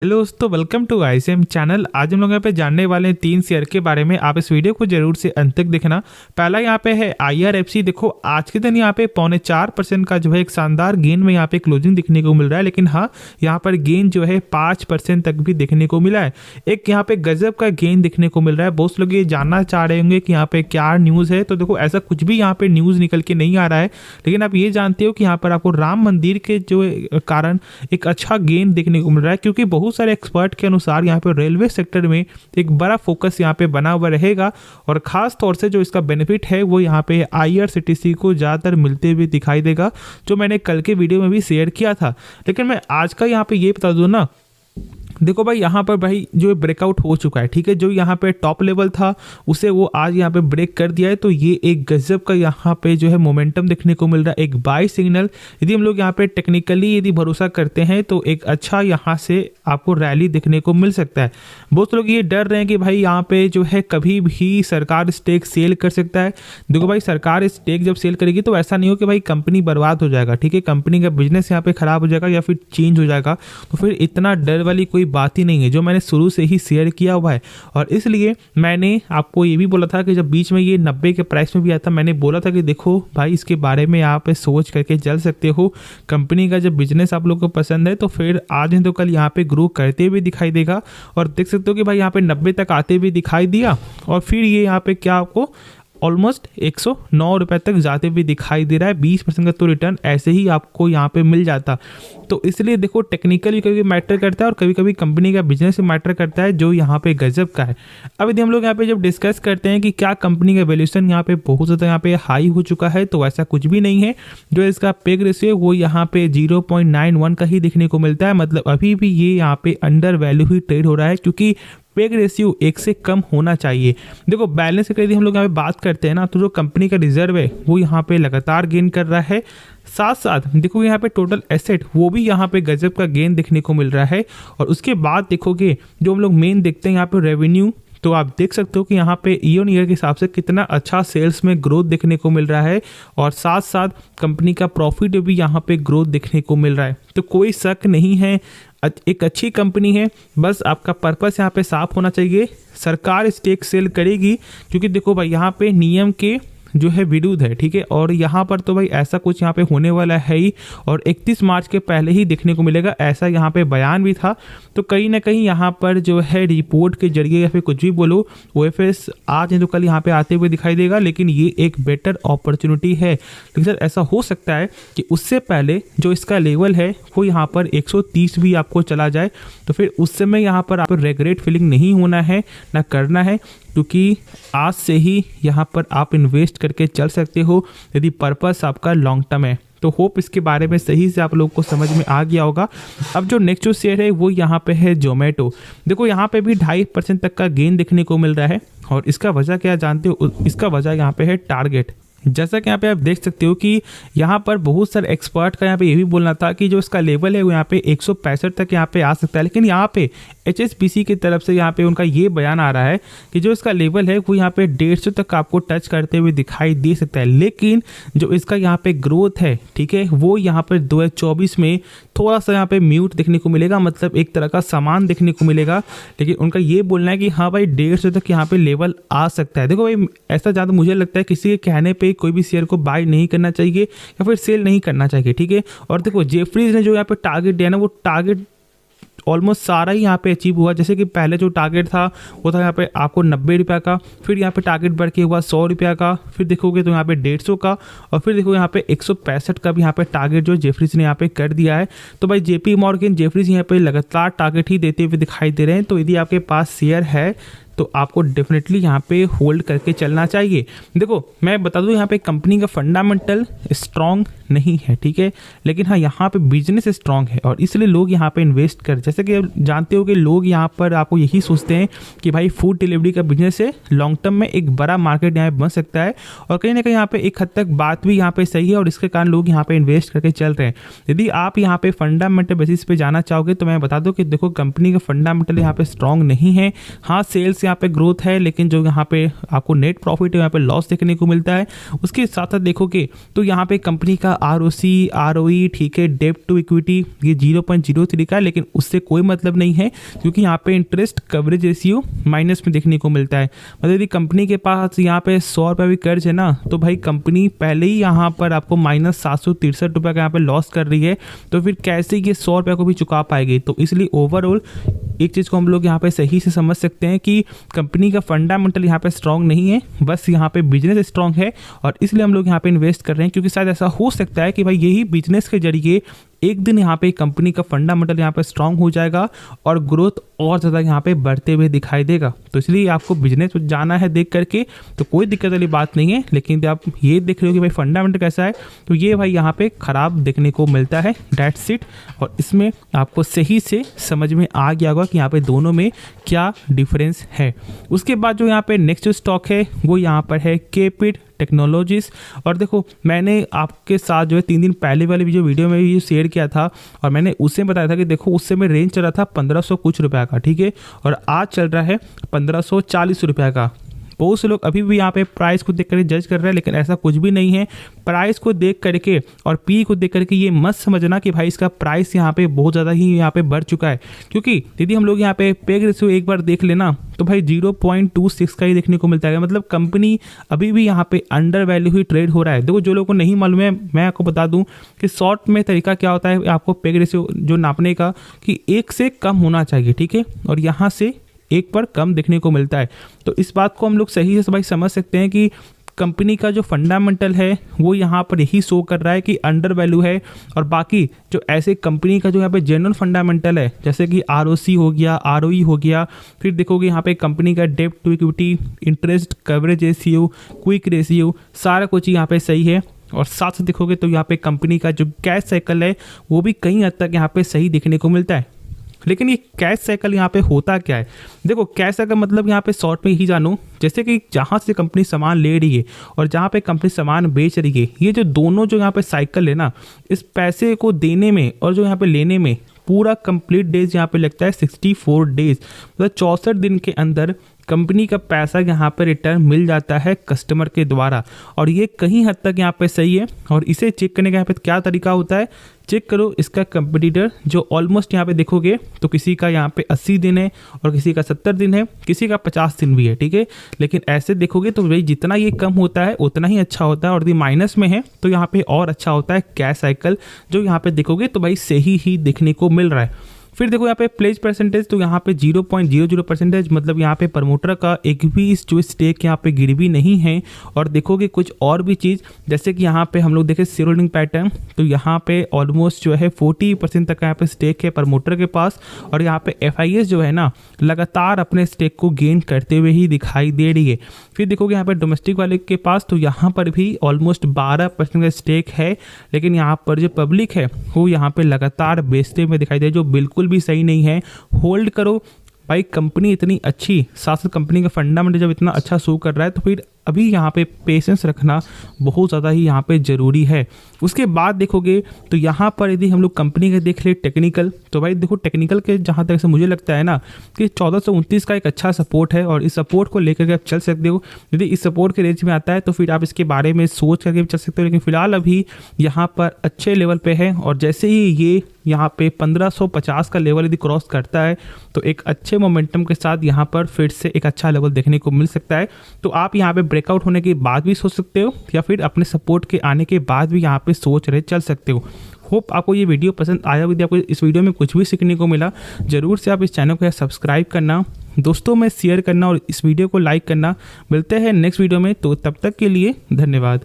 Hello दोस्तों, welcome to ICM channel. आज हम लोग यहाँ पे जानने वाले हैं 3 शेयर के बारे में। आप इस वीडियो को जरूर से अंत तक देखना। पहला यहाँ पे है IRFC। देखो आज के दिन यहाँ पे 4.25% का जो है एक शानदार गेन में यहाँ पे क्लोजिंग देखने को मिल रहा है, लेकिन हाँ यहाँ पर गेन जो है 5% तक भी देखने को मिला है। एक यहाँ पे गजब का गेन देखने को मिल रहा है। बहुत लोग ये जानना चाह रहे होंगे कि यहाँ पे क्या न्यूज़ है। तो देखो ऐसा कुछ भी यहाँ पे न्यूज़ निकल के नहीं आ रहा है, लेकिन आप ये जानते हो कि यहाँ पर आपको राम मंदिर के जो कारण एक अच्छा गेन देखने को मिल रहा है, क्योंकि बहुत सारे एक्सपर्ट के अनुसार यहाँ पे रेलवे सेक्टर में एक बड़ा फोकस यहाँ पे बना हुआ रहेगा और खास तौर से जो इसका बेनिफिट है वो यहाँ पे IRCTC को ज़्यादातर मिलते हुए दिखाई देगा, जो मैंने कल के वीडियो में भी शेयर किया था। लेकिन मैं आज का यहाँ पे ये बता दूँ ना, देखो भाई यहाँ पर भाई जो ब्रेकआउट हो चुका है, ठीक है। जो यहाँ पे टॉप लेवल था उसे वो आज यहाँ पे ब्रेक कर दिया है, तो ये एक गजब का यहाँ पे जो है मोमेंटम देखने को मिल रहा है, एक बाय सिग्नल। यदि हम लोग यहाँ पे टेक्निकली यदि भरोसा करते हैं तो एक अच्छा यहाँ से आपको रैली देखने को मिल सकता है। बहुत लोग ये डर रहे हैं कि भाई यहाँ पे जो है कभी भी सरकार स्टेक सेल कर सकता है। देखो भाई सरकार स्टेक जब सेल करेगी तो ऐसा नहीं हो कि भाई कंपनी बर्बाद हो जाएगा, ठीक है, कंपनी का बिजनेस यहाँ पे खराब हो जाएगा या फिर चेंज हो जाएगा। तो फिर इतना डर वाली कोई बात ही नहीं है, जो मैंने शुरू से ही शेयर किया हुआ है। और इसलिए मैंने आपको ये भी बोला था कि जब बीच में ये 90 के प्राइस में भी आया था, मैंने बोला था कि देखो भाई इसके बारे में आप सोच करके चल सकते हो। कंपनी का जब बिजनेस आप लोग को पसंद है तो फिर आज नहीं तो कल यहाँ पे ग्रो करते हुए दिखाई देगा। और देख सकते हो कि भाई यहाँ पे 90 तक आते हुए दिखाई दिया और फिर ये यहाँ पे क्या आपको ऑलमोस्ट 109 रुपये तक जाते हुए दिखाई दे रहा है। 20% का तो रिटर्न ऐसे ही आपको यहाँ पे मिल जाता। तो इसलिए देखो टेक्निकली कभी मैटर करता है और कभी कभी कंपनी का बिजनेस मैटर करता है, जो यहाँ पे गजब का है। अब यदि हम लोग यहाँ पे जब डिस्कस करते हैं कि क्या कंपनी का वैल्यूएशन यहाँ पे बहुत ज़्यादा यहाँ पे हाई हो चुका है, तो ऐसा कुछ भी नहीं है। जो इसका पेग रेशियो वो यहाँ पे 0.91 का ही देखने को मिलता है। मतलब अभी भी ये यहाँ पे अंडर वैल्यू ही ट्रेड हो रहा है, क्योंकि पेग रेशियो 1 से कम होना चाहिए। देखो बैलेंस की यदि हम लोग यहाँ पे बात करते हैं ना, तो जो कंपनी का रिजर्व है वो यहाँ पे लगातार गेन कर रहा है। साथ साथ देखो यहाँ पे टोटल एसेट वो भी यहाँ पे गजब का गेन देखने को मिल रहा है। और उसके बाद देखोगे जो हम लोग मेन देखते हैं यहाँ पे रेवेन्यू, तो आप देख सकते हो कि यहाँ पे ईयर ईयर के हिसाब से कितना अच्छा सेल्स में ग्रोथ देखने को मिल रहा है। और साथ साथ कंपनी का प्रॉफिट भी यहाँ पे ग्रोथ देखने को मिल रहा है। तो कोई शक नहीं है, एक अच्छी कंपनी है। बस आपका पर्पस यहाँ पे साफ होना चाहिए। सरकार स्टेक सेल करेगी क्योंकि देखो भाई यहाँ पे नियम के जो है विरुद्ध है, ठीक है। और यहाँ पर तो भाई ऐसा कुछ यहाँ पे होने वाला है ही, और 31 मार्च के पहले ही देखने को मिलेगा, ऐसा यहाँ पे बयान भी था। तो कहीं ना कहीं यहाँ पर जो है रिपोर्ट के जरिए या फिर कुछ भी बोलो, OFS आज नहीं तो कल यहाँ पे आते हुए दिखाई देगा। लेकिन ये एक बेटर अपॉर्चुनिटी है। लेकिन सर ऐसा हो सकता है कि उससे पहले जो इसका लेवल है वो यहाँ पर 130 भी आपको चला जाए, तो फिर उस समय यहाँ पर आपको रेग्रेट फीलिंग नहीं होना है, ना करना है, क्योंकि आज से ही यहाँ पर आप इन्वेस्ट करके चल सकते हो यदि पर्पस आपका लॉन्ग टर्म है। तो होप इसके बारे में सही से आप लोगों को समझ में आ गया होगा। अब जो नेक्स्ट जो शेयर है वो यहाँ पे है जोमेटो। देखो यहाँ पे भी 2.5% तक का गेन देखने को मिल रहा है। और इसका वजह क्या जानते हो? इसका वजह यहाँ पे है टारगेट। जैसा कि यहाँ पे आप देख सकते हो कि यहाँ पर बहुत सारे एक्सपर्ट का यहाँ पे ये भी बोलना था कि जो इसका लेवल है वो यहाँ पे 165 तक यहाँ पे आ सकता है। लेकिन यहाँ पे HSBC की तरफ से यहाँ पे उनका ये बयान आ रहा है कि जो इसका लेवल है वो यहाँ पे 150 तक आपको टच करते हुए दिखाई दे सकता है। लेकिन जो इसका यहाँ पे ग्रोथ है, ठीक है, वो यहाँ पर 2024 में थोड़ा सा यहाँ पे म्यूट देखने को मिलेगा, मतलब एक तरह का सामान देखने को मिलेगा। लेकिन उनका ये बोलना है कि हाँ भाई 150 तक यहाँ पे लेवल आ सकता है। देखो भाई ऐसा ज़्यादा मुझे लगता है किसी के कहने पे कोई भी शेयर को बाय नहीं करना चाहिए या फिर सेल नहीं करना चाहिए, ठीक है। और देखो जेफरीज ने जो यहाँ पे टारगेट दिया ना, वो टारगेट ऑलमोस्ट सारा ही यहाँ पे अचीव हुआ। जैसे कि पहले जो टारगेट था वो था यहाँ पे आपको 90 रुपये का, फिर यहाँ पे टारगेट बढ़ के हुआ 100 रुपये का, फिर देखोगे तो यहाँ पे 150 का, और फिर देखो यहाँ पे 165 का भी यहाँ पे टारगेट जो जेफरीज ने यहाँ पे कर दिया है। तो भाई JP मॉर्गन जेफरीज यहाँ पे लगातार टारगेट ही देते हुए दिखाई दे रहे हैं। तो यदि आपके पास शेयर है तो आपको डेफिनेटली यहाँ पे होल्ड करके चलना चाहिए। देखो मैं बता दूँ यहाँ पे कंपनी का फंडामेंटल स्ट्रॉन्ग नहीं है, ठीक है, लेकिन हाँ यहाँ पे बिजनेस स्ट्रॉन्ग है और इसलिए लोग यहाँ पे इन्वेस्ट कर, जैसे कि जानते हो कि लोग यहाँ पर आपको यही सोचते हैं कि भाई फूड डिलीवरी का बिजनेस है, लॉन्ग टर्म में एक बड़ा मार्केट यहाँ बन सकता है। और कहीं ना कहीं यहाँ पे एक हद तक बात भी यहाँ पे सही है और इसके कारण लोग यहाँ पे इन्वेस्ट करके चल रहे हैं। यदि आप यहाँ पे फंडामेंटल बेसिस पे जाना चाहोगे तो मैं बता दूँ कि देखो कंपनी का फंडामेंटल यहाँ पे स्ट्रॉन्ग नहीं है। हाँ सेल्स यहाँ पे ग्रोथ है, लेकिन जो यहाँ पे आपको नेट प्रॉफिट है यहाँ पे लॉस देखने को मिलता है। उसके साथ साथ देखोगे तो यहाँ पे कंपनी का ROC ROE ठीक है, डेब्ट टू इक्विटी ये 0.03 का, लेकिन उससे कोई मतलब नहीं है क्योंकि यहाँ पे इंटरेस्ट कवरेज रेशियो माइनस में देखने को मिलता है। मतलब यदि कंपनी के पास यहाँ पे 100 रुपये भी कर्ज है ना, तो भाई कंपनी पहले ही यहाँ पर आपको -763 रुपये का यहाँ पे लॉस कर रही है, तो फिर कैसे ये 100 रुपये को भी चुका पाएगी। तो इसलिए ओवरऑल एक चीज़ को हम लोग यहाँ पे सही से समझ सकते हैं कि कंपनी का फंडामेंटल यहाँ पे स्ट्रांग नहीं है, बस यहाँ पे बिजनेस स्ट्रांग है और इसलिए हम लोग यहाँ पे इन्वेस्ट कर रहे हैं, क्योंकि शायद ऐसा हो सकता है कि भाई यही बिजनेस के जरिए एक दिन यहाँ पे कंपनी का फंडामेंटल यहाँ पे स्ट्रांग हो जाएगा और ग्रोथ और ज़्यादा यहाँ पे बढ़ते हुए दिखाई देगा। तो इसलिए आपको बिजनेस जाना है देख करके, तो कोई दिक्कत वाली बात नहीं है। लेकिन जब आप ये देख रहे हो कि भाई फंडामेंटल कैसा है, तो ये भाई यहाँ पे ख़राब देखने को मिलता है, दैट्स इट। और इसमें आपको सही से समझ में आ गया होगा कि यहाँ पे दोनों में क्या डिफरेंस है। उसके बाद जो यहाँ पे नेक्स्ट स्टॉक है वो यहाँ पर है केपिट टेक्नोलॉजीज। और देखो मैंने आपके साथ जो है 3 दिन पहले वाले जो वीडियो में ये शेयर किया था और मैंने उससे बताया था कि देखो उससे में रेंज चल रहा था 1500 कुछ रुपया का, ठीक है, और आज चल रहा है 1540 रुपया का। बहुत से लोग अभी भी यहाँ पे प्राइस को देख कर जज कर रहे हैं, लेकिन ऐसा कुछ भी नहीं है। प्राइस को देख करके और पी को देख करके ये मत समझना कि भाई इसका प्राइस यहाँ पे बहुत ज़्यादा ही यहाँ पे बढ़ चुका है, क्योंकि यदि हम लोग यहाँ पे पेग रेशियो एक बार देख लेना तो भाई 0.26 का ही देखने को मिलता है। मतलब कंपनी अभी भी यहाँ पे अंडर वैल्यू ही ट्रेड हो रहा है। देखो जो लोगों को नहीं मालूम है, मैं आपको बता दूं कि शॉर्ट में तरीका क्या होता है आपको पेग रेशियो जो नापने का, कि 1 से कम होना चाहिए, ठीक है, और यहाँ से 1 पर कम देखने को मिलता है। तो इस बात को हम लोग सही से भाई समझ सकते हैं कि कंपनी का जो फंडामेंटल है वो यहाँ पर यही शो कर रहा है कि अंडर वैल्यू है, और बाकी जो ऐसे कंपनी का जो यहाँ पे जनरल फंडामेंटल है जैसे कि ROC हो गया, ROE हो गया, फिर देखोगे यहाँ पे कंपनी का डेब्ट to equity, interest coverage ratio, quick ratio, सारा कुछ यहाँ पे सही है। और साथ साथ देखोगे तो यहाँ पे कंपनी का जो कैश साइकिल है वो भी कहीं हद तक यहाँ पे सही देखने को मिलता है। लेकिन ये कैश साइकिल यहाँ पे होता क्या है? देखो कैश साइकिल मतलब यहाँ पे शॉर्ट में ही जानो, जैसे कि जहाँ से कंपनी सामान ले रही है और जहाँ पे कंपनी सामान बेच रही है, ये जो दोनों जो यहाँ पे साइकिल है ना, इस पैसे को देने में और जो यहाँ पे लेने में पूरा कंप्लीट डेज यहाँ पे लगता है 64 डेज, मतलब 64 दिन के अंदर कंपनी का पैसा यहाँ पे रिटर्न मिल जाता है कस्टमर के द्वारा। और ये कहीं हद तक यहाँ पे सही है। और इसे चेक करने का यहाँ पे क्या तरीका होता है, चेक करो इसका कंपटीटर जो ऑलमोस्ट यहाँ पे देखोगे तो किसी का यहाँ पे 80 दिन है और किसी का 70 दिन है, किसी का 50 दिन भी है, ठीक है। लेकिन ऐसे देखोगे तो भाई जितना ये कम होता है उतना ही अच्छा होता है, और यदि माइनस में है तो यहाँ पे और अच्छा होता है कैश साइकिल, जो यहाँ पे देखोगे तो भाई सही ही देखने को मिल रहा है। फिर देखो यहाँ पे प्लेज परसेंटेज, तो यहाँ पे 0.00%, मतलब यहाँ पे प्रमोटर का एक भी जो स्टेक यहाँ पे गिरवी नहीं है। और देखोगे कुछ और भी चीज़, जैसे कि यहाँ पे हम लोग देखें शेयर होल्डिंग पैटर्न, तो यहाँ पे ऑलमोस्ट जो है 40% तक यहाँ पे स्टेक है प्रमोटर के पास। और यहाँ पे FIS जो है ना लगातार अपने स्टेक को गेन करते हुए ही दिखाई दे रही है। फिर देखोगे यहाँ पे डोमेस्टिक वाले के पास, तो यहाँ पर भी ऑलमोस्ट 12% का स्टेक है, लेकिन यहाँ पर जो पब्लिक है वो यहाँ पे लगातार बेचते हुए दिखाई दे, जो बिल्कुल भी सही नहीं है। होल्ड करो भाई, कंपनी इतनी अच्छी, साथ साथ कंपनी का फंडामेंटल जब इतना अच्छा शो कर रहा है तो फिर अभी यहाँ पे पेशेंस रखना बहुत ज़्यादा ही यहाँ पे ज़रूरी है। उसके बाद देखोगे तो यहाँ पर यदि हम लोग कंपनी का देख ले टेक्निकल, तो भाई देखो टेक्निकल के जहाँ तक से मुझे लगता है ना कि 1429 का एक अच्छा सपोर्ट है, और इस सपोर्ट को लेकर के आप चल सकते हो। यदि इस सपोर्ट के रेंज में आता है तो फिर आप इसके बारे में सोच करके चल सकते हो, लेकिन फिलहाल अभी यहाँ पर अच्छे लेवल पे है। और जैसे ही ये यहाँ पे 1550 का लेवल यदि क्रॉस करता है तो एक अच्छे मोमेंटम के साथ यहाँ पर फिर से एक अच्छा लेवल देखने को मिल सकता है। तो आप यहाँ पे ब्रेकआउट होने के बाद भी सोच सकते हो, या फिर अपने सपोर्ट के आने के बाद भी यहाँ पे सोच रहे चल सकते हो। होप आपको ये वीडियो पसंद आया। यदि आपको इस वीडियो में कुछ भी सीखने को मिला, ज़रूर से आप इस चैनल को सब्सक्राइब करना, दोस्तों में शेयर करना और इस वीडियो को लाइक करना। मिलते हैं नेक्स्ट वीडियो में, तो तब तक के लिए धन्यवाद।